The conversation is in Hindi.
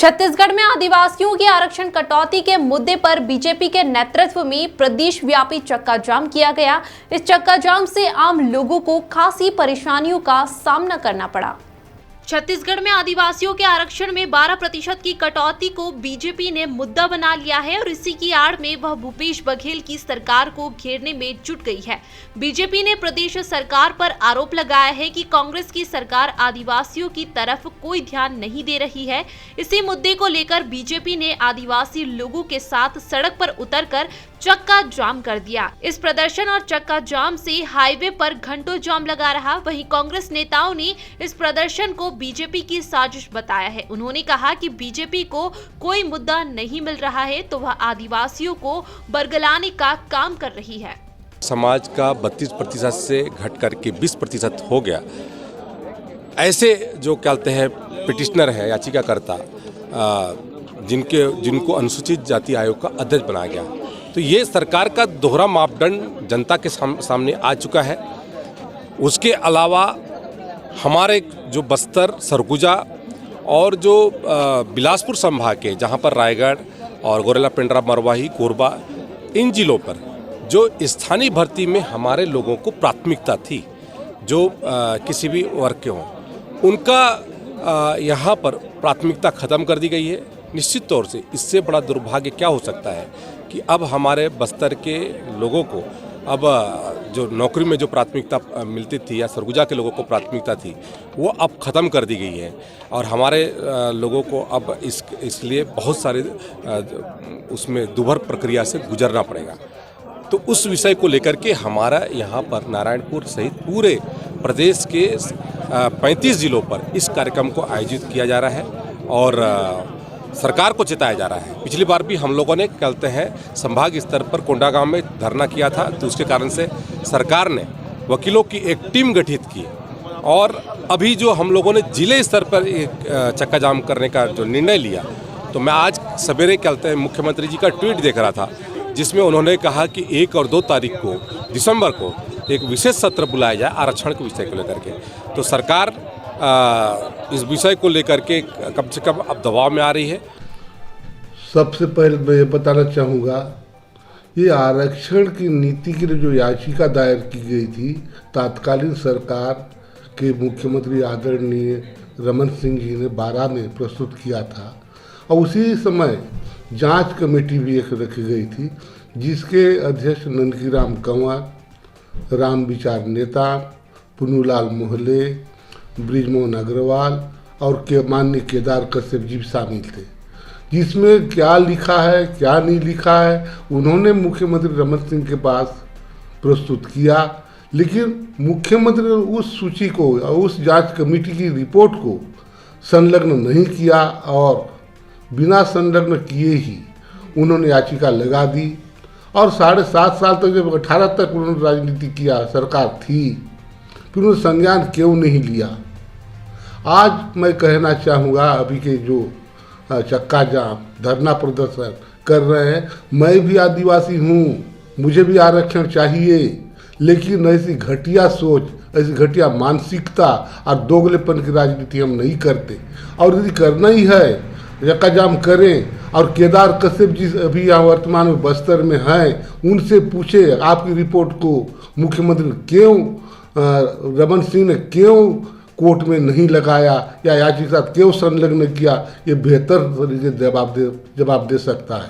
छत्तीसगढ़ में आदिवासियों की आरक्षण कटौती के मुद्दे पर बीजेपी के नेतृत्व में प्रदेश व्यापी चक्का जाम किया गया। इस चक्का जाम से आम लोगों को खासी परेशानियों का सामना करना पड़ा। छत्तीसगढ़ में आदिवासियों के आरक्षण में 12% की कटौती को बीजेपी ने मुद्दा बना लिया है और इसी की आड़ में वह भूपेश बघेल की सरकार को घेरने में जुट गई है। बीजेपी ने प्रदेश सरकार पर आरोप लगाया है कि कांग्रेस की सरकार आदिवासियों की तरफ कोई ध्यान नहीं दे रही है। इसी मुद्दे को लेकर बीजेपी ने आदिवासी लोगों के साथ सड़क पर उतरकर चक्का जाम कर दिया। इस प्रदर्शन और चक्का जाम से हाईवे पर घंटों जाम लगा रहा। वहीं कांग्रेस नेताओं ने इस प्रदर्शन को बीजेपी की साजिश बताया है। उन्होंने कहा कि बीजेपी को कोई मुद्दा नहीं मिल रहा है तो वह आदिवासियों को बरगलाने का काम कर रही है। समाज का 32% से घट करके 20% हो गया। ऐसे जो कहते हैं पिटिशनर है, याचिकाकर्ता, जिनको अनुसूचित जाति आयोग का अध्यक्ष बनाया गया, तो ये सरकार का दोहरा मापदंड जनता के सामने आ चुका है। उसके अलावा हमारे जो बस्तर, सरगुजा और जो बिलासपुर संभाग के, जहाँ पर रायगढ़ और गोरेला, पेंड्रा, मरवाही, कोरबा, इन जिलों पर जो स्थानीय भर्ती में हमारे लोगों को प्राथमिकता थी, जो किसी भी वर्ग के हों, उनका यहाँ पर प्राथमिकता ख़त्म कर दी गई है। निश्चित तौर से इससे बड़ा दुर्भाग्य क्या हो सकता है कि अब हमारे बस्तर के लोगों को अब जो नौकरी में जो प्राथमिकता मिलती थी या सरगुजा के लोगों को प्राथमिकता थी, वो अब ख़त्म कर दी गई है और हमारे लोगों को अब इसलिए बहुत सारे उसमें दुभर प्रक्रिया से गुजरना पड़ेगा। तो उस विषय को लेकर के हमारा यहाँ पर नारायणपुर सहित पूरे प्रदेश के 35 जिलों पर इस कार्यक्रम को आयोजित किया जा रहा है और सरकार को चिताया जा रहा है। पिछली बार भी हम लोगों ने कहते हैं संभाग स्तर पर कोंडागांव में धरना किया था, तो उसके कारण से सरकार ने वकीलों की एक टीम गठित की और अभी जो हम लोगों ने जिले स्तर पर एक चक्का जाम करने का जो निर्णय लिया, तो मैं आज सवेरे कहते हैं मुख्यमंत्री जी का ट्वीट देख रहा था, जिसमें उन्होंने कहा कि 1 और 2 तारीख को दिसंबर को एक विशेष सत्र बुलाया जाए आरक्षण के विषय को लेकर के। तो सरकार इस विषय को लेकर के कम से कम अब दबाव में आ रही है। सबसे पहले मैं ये बताना चाहूँगा, ये आरक्षण की नीति के लिए जो याचिका दायर की गई थी, तत्कालीन सरकार के मुख्यमंत्री आदरणीय रमन सिंह जी ने 12 में प्रस्तुत किया था और उसी समय जांच कमेटी भी एक रखी गई थी, जिसके अध्यक्ष नंदकीराम कंवर, राम विचार नेता, पुन्नूलाल मोहले, ब्रिजमोहन अग्रवाल और माननीय केदार कश्यप जी शामिल थे। जिसमें क्या लिखा है क्या नहीं लिखा है उन्होंने मुख्यमंत्री रमन सिंह के पास प्रस्तुत किया, लेकिन मुख्यमंत्री ने उस सूची को, उस जांच कमेटी की रिपोर्ट को संलग्न नहीं किया और बिना संलग्न किए ही उन्होंने याचिका लगा दी और 7.5 साल तक, जब 18 तक उन्होंने राजनीति किया, सरकार थी, फिर उन्होंने संज्ञान क्यों नहीं लिया। आज मैं कहना चाहूँगा, अभी के जो चक्का जाम, धरना प्रदर्शन कर रहे हैं, मैं भी आदिवासी हूँ, मुझे भी आरक्षण चाहिए, लेकिन ऐसी घटिया सोच, ऐसी घटिया मानसिकता और दोगलेपन की राजनीति हम नहीं करते। और यदि करना ही है, चक्का जाम करें। और केदार कश्यप जी अभी यहाँ वर्तमान में बस्तर में हैं, उनसे पूछे आपकी रिपोर्ट को मुख्यमंत्री क्यों, रमन सिंह ने क्यों कोर्ट में नहीं लगाया या याचिका क्यों संलग्न किया, ये बेहतर तरीके जवाब दे सकता है।